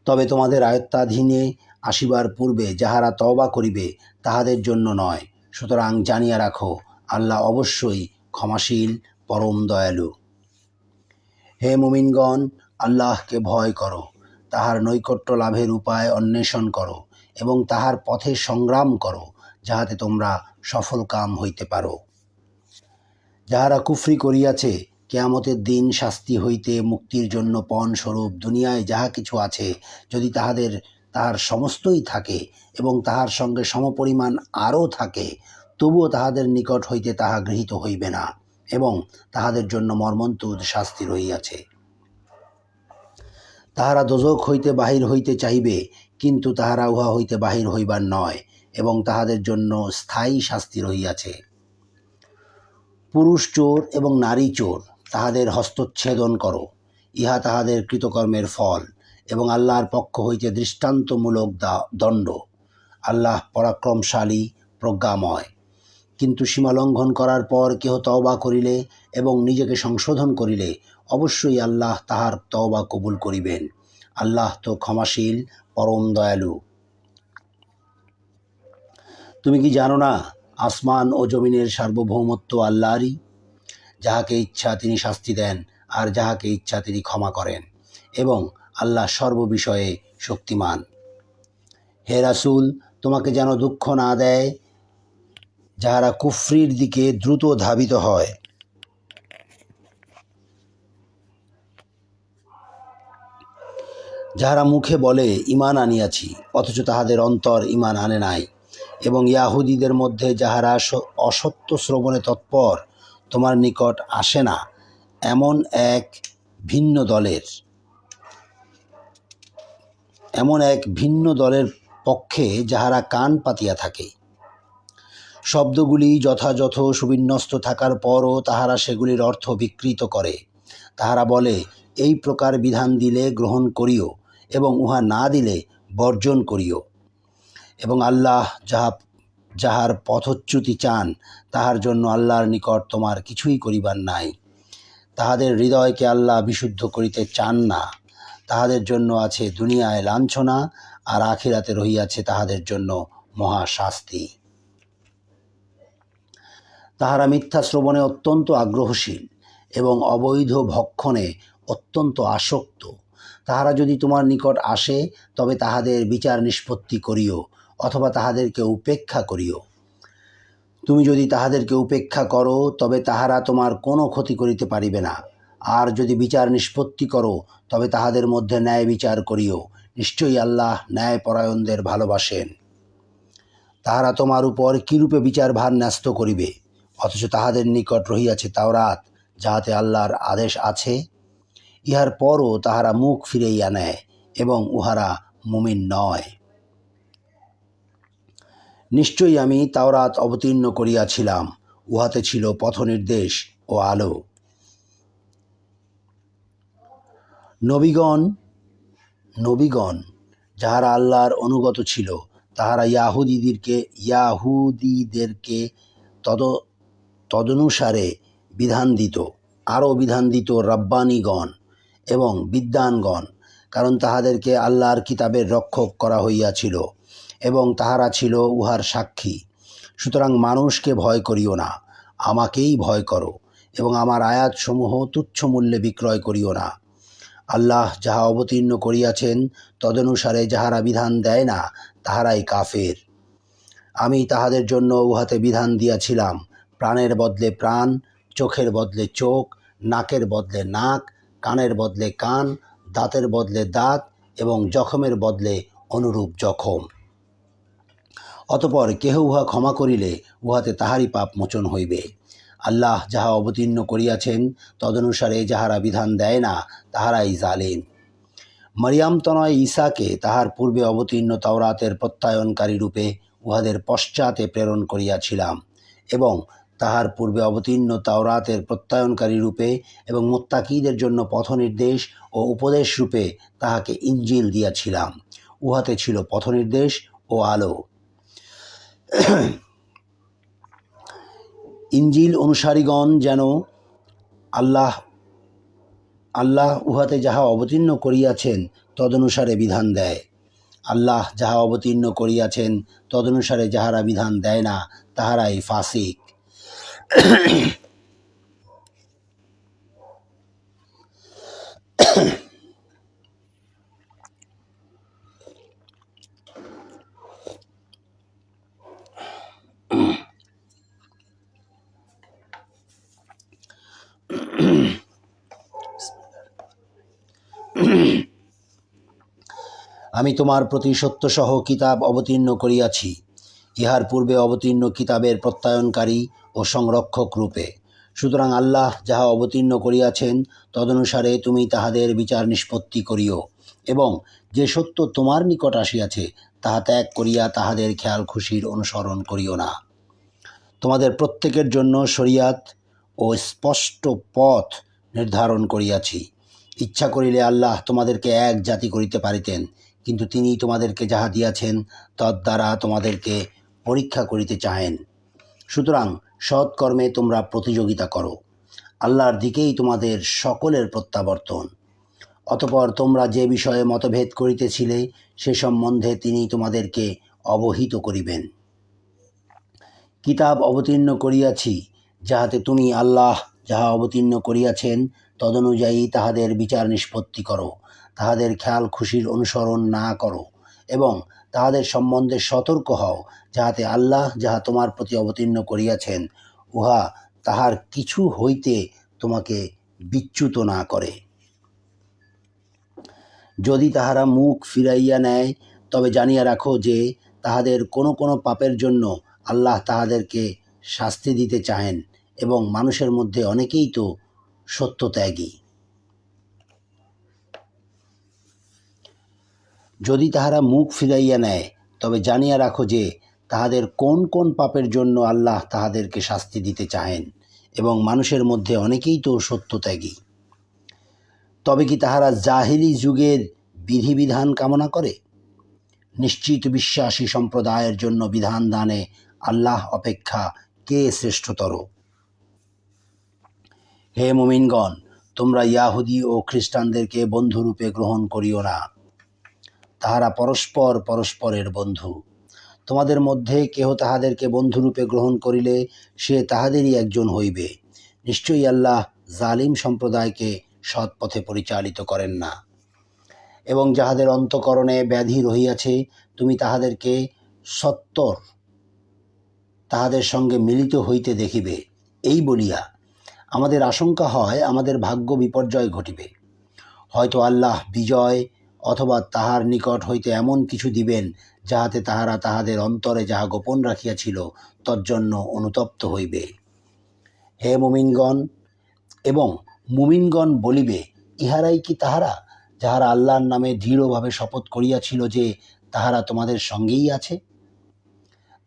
তবে তোমাদের আয়ত্তাধীনে আসিবার পূর্বে যাহারা তওবা করিবে তাহাদের জন্য নয়। সুতরাং জানিয়া রাখো, আল্লাহ অবশ্যই ক্ষমাশীল, পরম দয়ালু। হে মুমিনগণ, আল্লাহকে ভয় করো, তাহার নৈকট্য লাভের উপায় অন্বেষণ করো এবং তাহার পথে সংগ্রাম করো, যাহাতে তোমরা সফলকাম হইতে পারো। যাহারা কুফরি করিয়াছে, কিয়ামতের দিন শাস্তি হইতে মুক্তির জন্য পণস্বরূপ দুনিয়ায় যাহা কিছু আছে, যদি তাহার সমস্তই থাকে এবং তাহার সঙ্গে সমপরিমাণ আরও থাকে, তবুও তাহাদের নিকট হইতে তাহা গৃহীত হইবে না, এবং তাহাদের জন্য মর্মন্তুদ শাস্তি রহিয়াছে। তাহারা দোজখ হইতে বাহির হইতে চাহিবে, কিন্তু তাহারা উহা হইতে বাহির হইবার নয়, এবং তাহাদের জন্য স্থায়ী শাস্তি রহিয়াছে। পুরুষ চোর এবং নারী চোর, তাহাদের হস্তচ্ছেদন করো, ইহা তাহাদের কৃতকর্মের ফল, এবং আল্লাহর পক্ষ হইতে দৃষ্টান্তমূলক দণ্ড। আল্লাহ পরাক্রমশালী, প্রজ্ঞাময়। কিন্তু সীমালঙ্ঘন করার পর কেহ তওবা করিলে এবং নিজেকে সংশোধন করিলে অবশ্যই আল্লাহ তাহার তওবা কবুল করিবেন। আল্লাহ তো ক্ষমাশীল, পরম দয়ালু। তুমি কি জানো না, আসমান ও জমিনের সার্বভৌমত্ব আল্লাহরই? যাহাকে ইচ্ছা তিনি শাস্তি দেন, আর যাহাকে ইচ্ছা তিনি ক্ষমা করেন, এবং আল্লাহ সর্ববিষয়ে শক্তিমান। হে রাসূল, তোমাকে যেন দুঃখ না দেয় যাহারা কুফরির দিকে দ্রুত ধাবিত হয়, যাহারা মুখে বলে ঈমান আনিয়াছি, অথচ তাহাদের অন্তর ঈমান আনে নাই, এবং ইয়াহুদীদের মধ্যে যাহারা অসত্য শ্রবণে তৎপর তোমার নিকট আসে না, এমন এক ভিন্ন দলের পক্ষে যাহারা কান পাতিয়া থাকে। শব্দগুলি যথাযথ সুবিন্যস্ত থাকার পরও তাহারা সেগুলির অর্থ বিকৃত করে। তাহারা বলে, এই প্রকার বিধান দিলে গ্রহণ করিও, এবং উহা না দিলে বর্জন করিও, এবং আল্লাহ যাহার পথচ্যুতি চান, তাহার জন্য আল্লাহর নিকট তোমার কিছুই করিবার নাই। তাহাদের হৃদয়কে আল্লাহ বিশুদ্ধ করিতে চান না। তাহাদের জন্য আছে দুনিয়ায় লাঞ্ছনা, আর আখিরাতে রহিয়াছে তাহাদের জন্য মহাশাস্তি। তাহারা মিথ্যা শ্রবণে অত্যন্ত আগ্রহশীল এবং অবৈধ ভক্ষণে অত্যন্ত আসক্ত। তাহারা যদি তোমার নিকট আসে, তবে তাহাদের বিচার নিষ্পত্তি করিও, অথবা তাহাদেরকে উপেক্ষা করিও। তুমি যদি তাহাদেরকে উপেক্ষা করো, তবে তাহারা তোমার কোনো ক্ষতি করিতে পারিবে না, আর যদি বিচার নিষ্পত্তি করো, তবে তাহাদের মধ্যে ন্যায় বিচার করিও। নিশ্চয়ই আল্লাহ ন্যায়পরায়ণদের ভালোবাসেন। তাহারা তোমার উপর কিরূপে বিচারভার ন্যস্ত করিবে, অথচ তাহাদের নিকট রহিয়াছে তাওরাত, যাহাতে আল্লাহর আদেশ আছে। ইহার পরও তাহারা মুখ ফিরাইয়া নেয়, এবং উহারা মুমিন নয়। নিশ্চয়ই আমি তাওরাত অবতীর্ণ করিয়াছিলাম, উহাতে ছিল পথনির্দেশ ও আলো। নবীগণ যাহারা আল্লাহর অনুগত ছিল, তাহারা ইয়াহুদীদেরকে তদনুসারে বিধান দিত, আরও বিধান দিত রব্বানীগণ এবং বিদ্বানগণ, কারণ তাহাদেরকে আল্লাহর কিতাবের রক্ষক করা হইয়াছিল, এবং তাহারা ছিল উহার সাক্ষী। সুতরাং মানুষকে ভয় করিও না, আমাকেই ভয় করো, এবং আমার আয়াতসমূহ তুচ্ছ মূল্যে বিক্রয় করিও না। আল্লাহ যাহা অবতীর্ণ করিয়াছেন, তদনুসারে যাহারা বিধান দেয় না, তাহারাই কাফের। আমি তাহাদের জন্য উহাতে বিধান দিয়াছিলাম, প্রাণের বদলে প্রাণ, চোখের বদলে চোখ, নাকের বদলে নাক, কানের বদলে কান, দাঁতের বদলে দাঁত, এবং জখমের বদলে অনুরূপ জখম। অতঃপর কেহ উহা ক্ষমা করিলে উহাতে তাহারই পাপ মোচন হইবে। আল্লাহ যাহা অবতীর্ণ করিয়াছেন, তদনুসারে যাহারা বিধান দেয় না, তাহারাই জালিম। মরিয়াম তনয় ঈসাকে তাহার পূর্বে অবতীর্ণ তাওরাতের প্রত্যয়নকারী রূপে উহাদের পশ্চাতে প্রেরণ করিয়াছিলাম, এবং তাহার পূর্বে অবতীর্ণ তাওরাতের প্রত্যয়নকারী রূপে এবং মুত্তাকীদের জন্য পথনির্দেশ ও উপদেশ রূপে তাহাকে ইনজিল দিয়াছিলাম। উহাতে ছিল পথনির্দেশ ও আলো। ইনজিল অনুসারীগণ যেন আল্লাহ উহাতে যাহা অবতীর্ণ করিয়াছেন তদনুসারে বিধান দেয়। আল্লাহ যাহা অবতীর্ণ করিয়াছেন তদনুসারে যাহারা বিধান দেয় না, তাহারাই ফাসিক। আমি তোমার প্রতি সত্যসহ কিতাব অবতীর্ণ করিয়াছি, ইহার পূর্বে অবতীর্ণ কিতাবের প্রত্যয়নকারী ও সংরক্ষক রূপে। সুতরাং আল্লাহ যাহা অবতীর্ণ করিয়াছেন তদনুসারে তুমি তাহাদের বিচার নিষ্পত্তি করিও, এবং যে সত্য তোমার নিকট আসিয়াছে তাহা ত্যাগ করিয়া তাহাদের খেয়াল খুশির অনুসরণ করিও না। তোমাদের প্রত্যেকের জন্য শরিয়াত ও স্পষ্ট পথ নির্ধারণ করিয়াছি। ইচ্ছা করিলে আল্লাহ তোমাদেরকে এক জাতি করিতে পারিতেন, কিন্তু তিনি তোমাদেরকে যাহা দিয়াছেন তদ্বারা তোমাদেরকে পরীক্ষা করিতে চাহেন। সুতরাং সৎকর্মে তোমরা প্রতিযোগিতা করো, আল্লাহর দিকেই তোমাদের সকলের প্রত্যাবর্তন। অতঃপর তোমরা যে বিষয়ে মতভেদ করিতেছিলে সে সম্বন্ধে তিনি তোমাদেরকে অবহিত করিবেন। কিতাব অবতীর্ণ করিয়াছি, যাহাতে তুমি আল্লাহ যাহা অবতীর্ণ করিয়াছেন তদনুযায়ী তাহাদের বিচার নিষ্পত্তি করো, তাহাদের খেয়াল খুশির অনুসরণ না করো, এবং তাহাদের সম্বন্ধে সতর্ক হও, যাহাতে আল্লাহ যাহা তোমার প্রতি অবতীর্ণ করিয়াছেন উহা তাহার কিছু হইতে তোমাকে বিচ্যুত না করে। যদি তাহারা মুখ ফিরাইয়া নেয় তবে জানিয়া রাখো যে তাহাদের কোনো কোনো পাপের জন্য আল্লাহ তাহাদেরকে শাস্তি দিতে চাহেন, এবং মানুষের মধ্যে অনেকেই তো সত্যত্যাগী। যদি তাহারা মুখ ফিরাইয়া নেয় তবে জানিয়া রাখো যে তাহাদের কোন কোন পাপের জন্য আল্লাহ তাহাদেরকে শাস্তি দিতে চাহেন, এবং মানুষের মধ্যে অনেকেই তো সত্যত্যাগী। তবে কি তাহারা জাহিলি যুগের বিধিবিধান কামনা করে? নিশ্চিত বিশ্বাসী সম্প্রদায়ের জন্য বিধান দানে আল্লাহ অপেক্ষা কে শ্রেষ্ঠতর? হে মুমিনগণ, তোমরা ইয়াহুদি ও খ্রিস্টানদেরকে বন্ধুরূপে গ্রহণ করিও না। তাহারা পরস্পর পরস্পরের বন্ধু। তোমাদের মধ্যে কেহ তাহাদেরকে বন্ধুরূপে গ্রহণ করিলে সে তাহাদেরই একজন হইবে। নিশ্চয়ই আল্লাহ জালিম সম্প্রদায়কে সৎ পথে পরিচালিত করেন না। এবং যাহাদের অন্তঃকরণে ব্যাধি রহিয়াছে তুমি তাহাদেরকে সত্বর তাহাদের সঙ্গে মিলিত হইতে দেখিবে, এই বলিয়া আমাদের আশঙ্কা হয় আমাদের ভাগ্য বিপর্যয় ঘটিবে। হয়তো আল্লাহ বিজয় অথবা তাহার নিকট হইতে এমন কিছু দিবেন যাহাতে তাহারা তাহাদের অন্তরে যাহা গোপন রাখিয়াছিল তজ্জন্য অনুতপ্ত হইবে। হে মুমিনগণ, এবং মুমিনগণ বলিবে, ইহারাই কি তাহারা যাহারা আল্লাহর নামে দৃঢ়ভাবে শপথ করিয়াছিল যে তাহারা তোমাদের সঙ্গেই আছে?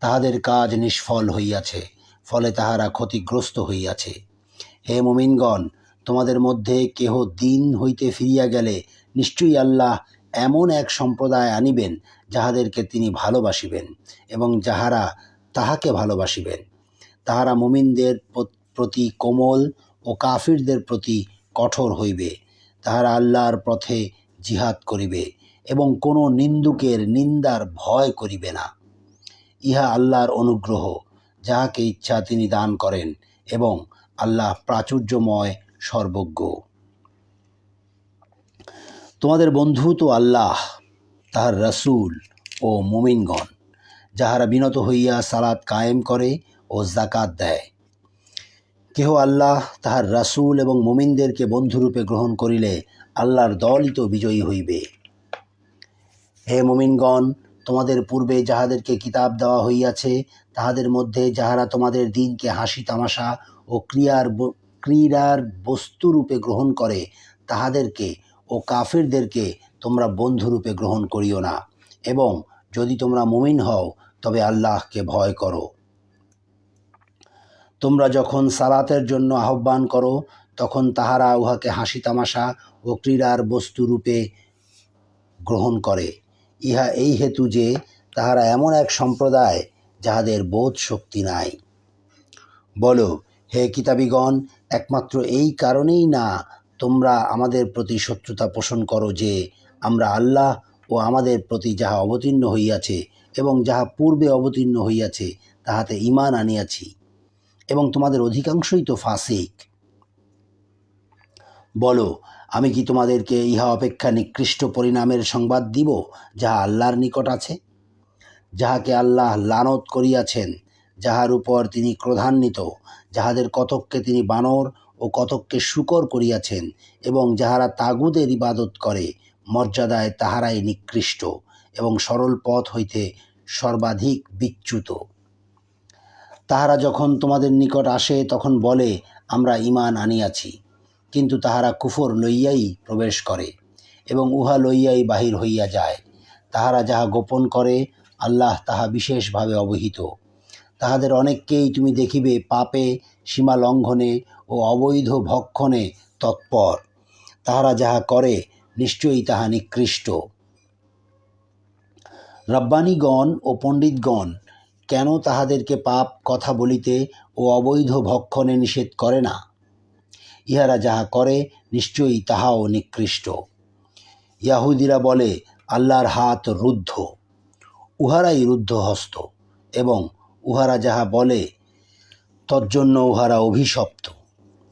তাহাদের কাজ নিষ্ফল হইয়াছে, ফলে তাহারা ক্ষতিগ্রস্ত হইয়াছে। হে মুমিনগণ, তোমাদের মধ্যে কেহ দিন হইতে ফিরিয়া গেলে নিশ্চয়ই আল্লাহ এমন এক সম্প্রদায় আনিবেন যাহাদেরকে তিনি ভালোবাসিবেন, এবং যাহারা তাহাকে ভালোবাসিবেন। তাহারা মুমিনদের প্রতি কোমল ও কাফিরদের প্রতি কঠোর হইবে। তাহারা আল্লাহর পথে জিহাদ করিবে এবং কোনো নিন্দুকের নিন্দার ভয় করিবে না। ইহা আল্লাহর অনুগ্রহ, যাহাকে ইচ্ছা তিনি দান করেন, এবং আল্লাহ প্রাচুর্যময় সর্বজ্ঞ। তোমাদের বন্ধু তো আল্লাহ, তাহার রাসূল ও মুমিনগণ, যাহারা বিনত হইয়া সালাত কায়েম করে ও যাকাত দেয়। কেহ আল্লাহ তাহার রাসূল এবং মুমিনদেরকে বন্ধুরূপে গ্রহণ করিলে আল্লাহর দলই তো বিজয়ী হইবে। হে মুমিনগণ, তোমাদের পূর্বে যাহাদেরকে কিতাব দেওয়া হইয়াছে তাহাদের মধ্যে যাহারা তোমাদের দিনকে হাসি তামাশা ও ক্রীড়ার বস্তুরূপে গ্রহণ করে তাহাদেরকে ও কাফিরদেরকে তোমরা বন্ধুরূপে গ্রহণ করিও না, এবং যদি তোমরা মুমিন হও তবে আল্লাহকে ভয় করো। তোমরা যখন সালাতের জন্য আহ্বান করো তখন তাহারা উহাকে হাসি তামাশা ও ক্রীড়ার বস্তুরূপে গ্রহণ করে, ইহা এই হেতু যে তাহারা এমন এক সম্প্রদায় যাহাদের বোধ শক্তি নাই। বলো, হে কিতাবীগণ, একমাত্র এই কারণেই না তোমরা আমাদের প্রতি শত্রুতা পোষণ করো যে আমরা আল্লাহ ও আমাদের প্রতি যাহা অবতীর্ণ হইয়াছে এবং যাহা পূর্বে অবতীর্ণ হইয়াছে তাহাতে ঈমান আনিয়াছি, এবং তোমাদের অধিকাংশই তো ফাসিক। বলো, আমি কি তোমাদেরকে ইহা অপেক্ষা নিকৃষ্ট পরিণামের সংবাদ দিব যাহা আল্লাহর নিকট আছে? যাহাকে আল্লাহ লানত করিয়াছেন, যাহার উপর তিনি ক্রোধান্বিত, যাহাদের কতককে তিনি বানর ও কতককে শূকর করিয়াছেন, এবং যাহারা তাগুদের ইবাদত করে মর্যাদায় তাহারাই নিকৃষ্ট, এবং সরল পথ হইতে সর্বাধিক বিচ্যুত। তাহারা যখন তোমাদের নিকট আসে তখন বলে, আমরা ঈমান আনিয়াছি, কিন্তু তাহারা কুফর লইয়াই প্রবেশ করে এবং উহা লইয়াই বাহির হইয়া যায়। তাহারা যাহা গোপন করে আল্লাহ তাহা বিশেষভাবে অবহিত। তাহাদের অনেককেই তুমি দেখিবে পাপে, সীমা লঙ্ঘনে ও অবৈধ ভক্ষণে তৎপর। তাহারা যাহা করে নিশ্চয়ই তাহা নিকৃষ্ট। রব্বানীগণ ও পণ্ডিতগণ কেন তাহাদেরকে পাপ কথা বলিতে ও অবৈধ ভক্ষণে নিষেধ করে না? ইহারা যাহা করে নিশ্চয়ই তাহাও নিকৃষ্ট। ইয়াহুদিরা বলে, আল্লাহর হাত রুদ্ধ, উহারাই রুদ্ধ হস্ত, এবং উহারা যাহা বলে তজ্জন্য উহারা অভিশপ্ত।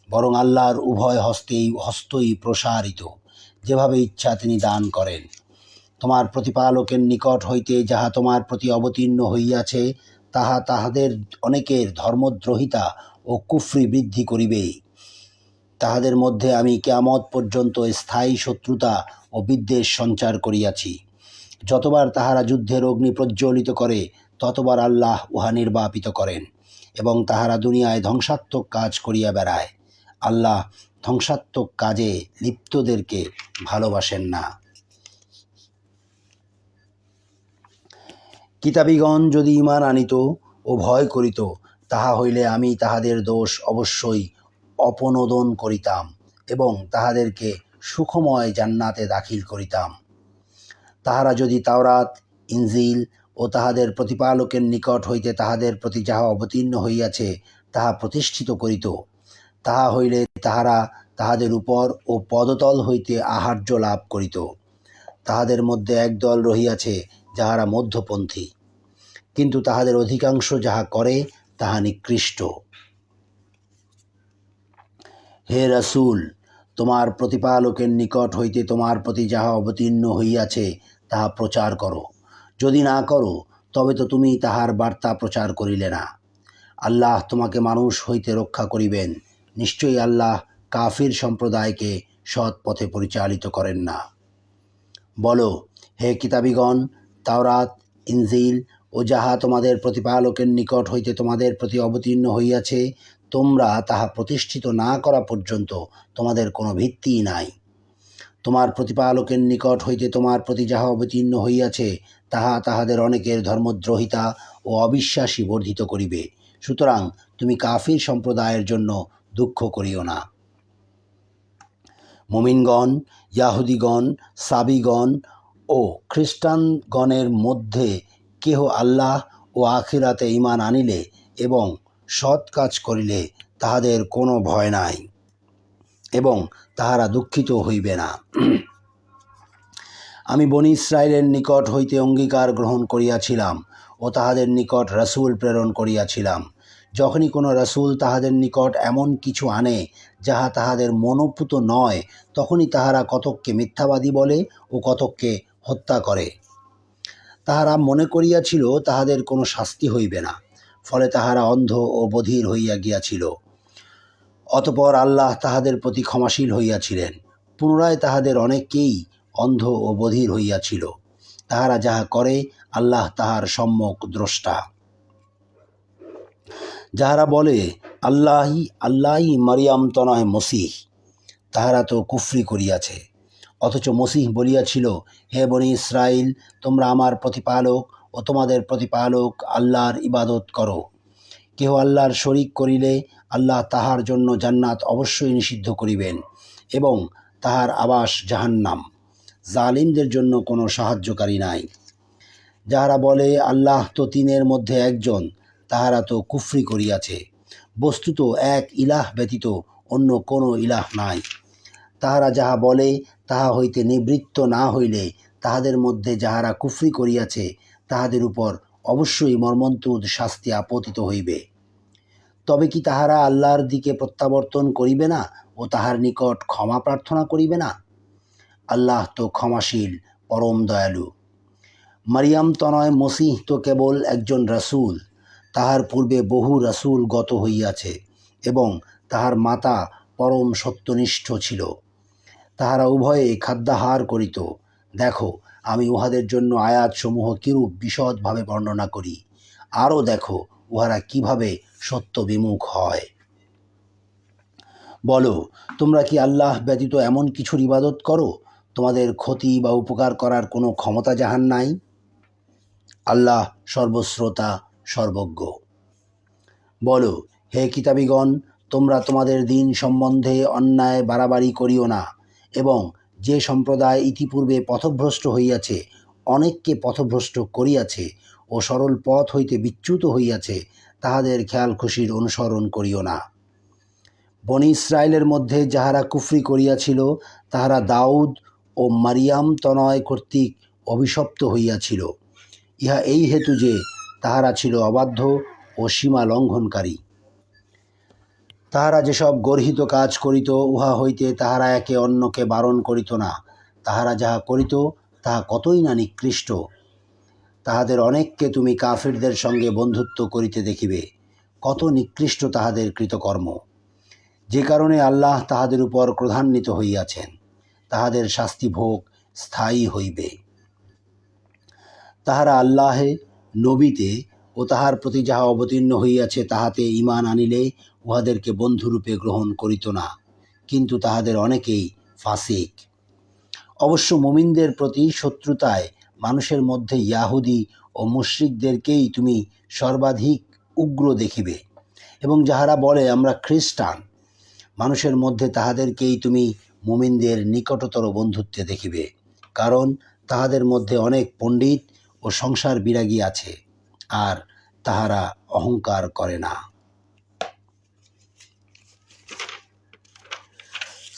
বরং আল্লাহর উভয় হস্তই প্রসারিত, যেভাবে ইচ্ছা তিনি দান করেন। তোমার প্রতিপালকের নিকট হইতে যাহা তোমার প্রতি অবতীর্ণ হইয়াছে তাহা তাহাদের অনেকের ধর্মদ্রোহিতা ও কুফরি বৃদ্ধি করিবেই। তাহাদের মধ্যে আমি কিয়ামত পর্যন্ত স্থায়ী শত্রুতা ও বিদ্বেষ সঞ্চার করিয়াছি। যতবার তাহারা যুদ্ধের অগ্নি প্রজ্বলিত করে ততবার আল্লাহ উহা নির্বাপিত করেন, এবং তাহারা দুনিয়ায় ধ্বংসাত্মক কাজ করিয়া বেড়ায়। আল্লাহ ধ্বংসাত্মক কাজে লিপ্তদেরকে ভালোবাসেন না। কিতাবীগণ যদি ঈমান আনিত ও ভয় করিত, তাহা হইলে আমি তাহাদের দোষ অবশ্যই অপনোদন করিতাম এবং তাহাদেরকে সুখময় জান্নাতে দাখিল করিতাম। তাহারা যদি তাওরাত, ইনজিল ও তাহাদের প্রতিপালকের নিকট হইতে তাহাদের প্রতি যাহা অবতীর্ণ হইয়াছে তাহা প্রতিষ্ঠিত করিত, তাহা হইলে তাহারা তাহাদের উপর ও পদতল হইতে আহার্য লাভ করিত। তাহাদের মধ্যে একদল রহিয়াছে যাহারা মধ্যপন্থী, কিন্তু তাহাদের অধিকাংশ যাহা করে তাহা নিকৃষ্ট। হে রাসূল, তোমার প্রতিপালকের নিকট হইতে তোমার প্রতি যাহা অবতীর্ণ হইয়াছে তাহা প্রচার করো। যদি না করো তবে তো তুমি তাহার বার্তা প্রচার করিলে না। আল্লাহ তোমাকে মানুষ হইতে রক্ষা করিবেন। নিশ্চয়ই আল্লাহ কাফির সম্প্রদায়কে সৎ পথে পরিচালিত করেন না। বলো, হে কিতাবীগণ, তাওরাত, ইনজিল ও যাহা তোমাদের প্রতিপালকের নিকট হইতে তোমাদের প্রতি অবতীর্ণ হইয়াছে, তোমরা তাহা প্রতিষ্ঠিত না করা পর্যন্ত তোমাদের কোনো ভিত্তিই নাই। তোমার প্রতিপালকের নিকট হইতে তোমার প্রতি যাহা অবতীর্ণ হইয়াছে তাহা তাহাদের অনেকের ধর্মদ্রোহিতা ও অবিশ্বাসী বর্ধিত করিবে। সুতরাং তুমি কাফির সম্প্রদায়ের জন্য দুঃখ করিও না। মুমিনগণ, ইয়াহুদিগণ, সাবিগণ ও খ্রিস্টানগণের মধ্যে কেহ আল্লাহ ও আখিরাতে ঈমান আনিলে এবং সৎ কাজ করিলে তাহাদের কোনো ভয় নাই এবং তাহারা দুঃখিত হইবে না। আমি বনী ইসরায়েলের নিকট হইতে অঙ্গীকার গ্রহণ করিয়াছিলাম ও তাহাদের নিকট রাসূল প্রেরণ করিয়াছিলাম। যখনই কোনো রাসূল তাহাদের নিকট এমন কিছু আনে যাহা তাহাদের মনোপুত নয়, তখনই তাহারা কতককে মিথ্যাবাদী বলে ও কতককে হত্যা করে। তাহারা মনে করিয়াছিল তাহাদের কোনো শাস্তি হইবে না, ফলে তাহারা অন্ধ ও বধির হইয়া গিয়াছিল। অতঃপর আল্লাহ তাহাদের প্রতি ক্ষমাশীল হইয়াছিলেন। পুনরায় তাহাদের অনেককেই অন্ধ ও বধির হইয়াছিল। তাহারা যাহা করে আল্লাহ তাহার সম্যক দ্রষ্টা। যাহারা বলে আল্লাহই মারিয়াম তো নয় মসিহ, তাহারা তো কুফরি করিয়াছে। অথচ মসিহ বলিয়াছিল, হে বনী ইসরাইল, তোমরা আমার প্রতিপালক ও তোমাদের প্রতিপালক আল্লাহর ইবাদত করো। কেহ আল্লাহর শরিক করিলে আল্লাহ তাহার জন্য জান্নাত অবশ্যই নিষিদ্ধ করিবেন এবং তাহার আবাস জাহান্নাম। জালিমদের জন্য কোনো সাহায্যকারী নাই। যাহারা বলে আল্লাহ তো তিনের মধ্যে একজন, তাহারা তো কুফরি করিয়াছে। বস্তুত এক ইলাহ ব্যতীত অন্য কোনো ইলাহ নাই। তাহারা যাহা বলে তাহা হইতে নিবৃত্ত না হইলে তাহাদের মধ্যে যাহারা কুফরি করিয়াছে তাহাদের উপর অবশ্যই মর্মন্তুদ শাস্তি আপতিত হইবে। তবে কি তাহারা আল্লাহর দিকে প্রত্যাবর্তন করিবে না ও তাহার নিকট ক্ষমা প্রার্থনা করিবে না? আল্লাহ তো ক্ষমাশীল, পরম দয়ালু। মারিয়াম তনয় মসিহ তো কেবল একজন রাসূল। তাহার পূর্বে বহু রাসূল গত হইয়াছে এবং তাহার মাতা পরম সত্যনিষ্ঠ ছিল। তাহারা উভয়ে খাদ্যাহার করিত। দেখো, আমি উহাদের জন্য আয়াতসমূহ কিরূপ বিশদভাবে বর্ণনা করি। আরও দেখো উহারা কিভাবে সত্য বিমুখ হয়। বলো, তোমরা কি আল্লাহ ব্যতীত এমন কিছুর ইবাদত করো তোমাদের ক্ষতি বা উপকার করার কোনো ক্ষমতা যাহার নাই? আল্লাহ সর্বশ্রোতা, সর্বজ্ঞ। বলো, হে কিতাবীগণ, তোমরা তোমাদের দিন সম্বন্ধে অন্যায় বাড়াবাড়ি করিও না, এবং যে সম্প্রদায় ইতিপূর্বে পথভ্রষ্ট হইয়াছে, অনেককে পথভ্রষ্ট করিয়াছে ও সরল পথ হইতে বিচ্যুত হইয়াছে, তাহাদের খেয়াল খুশির অনুসরণ করিও না। বনি ইসরায়েলের মধ্যে যাহারা কুফরি করিয়াছিল, তাহারা দাউদ ও মারিয়াম তনয় কর্তৃক অভিশপ্ত হইয়াছিল। ইহা এই হেতু যে তাহারা ছিল অবাধ্য ও সীমা লঙ্ঘনকারী। তাহারা যেসব গর্হিত কাজ করিত, উহা হইতে তাহারা একে অন্যকে বারণ করিত না। তাহারা যাহা করিত তাহা কতই না নিকৃষ্ট। তাহাদের অনেককে তুমি কাফিরদের সঙ্গে বন্ধুত্ব করিতে দেখিবে। কত নিকৃষ্ট তাহাদের কৃতকর্ম! যে কারণে আল্লাহ তাহাদের উপর ক্রোধান্বিত হইয়াছেন। তাহাদের শাস্তিভোগ স্থায়ী হইবে। তাহারা আল্লাহে, নবীতে ও তাহার প্রতি যাহা অবতীর্ণ হইয়াছে তাহাতে ঈমান আনিলে উহাদেরকে বন্ধুরূপে গ্রহণ করিত না, কিন্তু তাহাদের অনেকেই ফাসিক। অবশ্য মুমিনদের প্রতি শত্রুতায় মানুষের মধ্যে ইয়াহুদি ও মুশরিকদেরকেই তুমি সর্বাধিক উগ্র দেখিবে, এবং যাহারা বলে আমরা খ্রিস্টান, মানুষের মধ্যে তাহাদেরকেই তুমি মুমিনদের নিকটতর বন্ধুত্বে দেখিবে, কারণ তাহাদের মধ্যে অনেক পণ্ডিত ও সংসার বিরাগী আছে, আর তাহারা অহংকার করে না।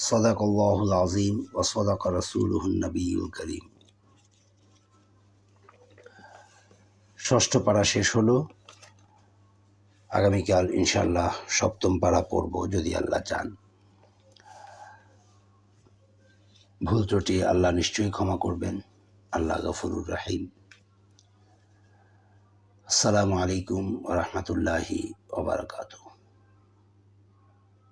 সদাকাল্লাহুল আযীম ওয়া সদাকা রাসূলুহুন নবিয়্যুল কারীম। ষষ্ঠ পারা শেষ হলো। আগামীকাল ইনশাআল্লাহ সপ্তম পারা পড়ব যদি আল্লাহ চান। ভুল ত্রুটি আল্লাহ নিশ্চয়ই ক্ষমা করবেন। আল্লাহ গফুরুর রহিম। আসসালামু আলাইকুম ওয়া রাহমাতুল্লাহি ওয়া বারাকাতুহু।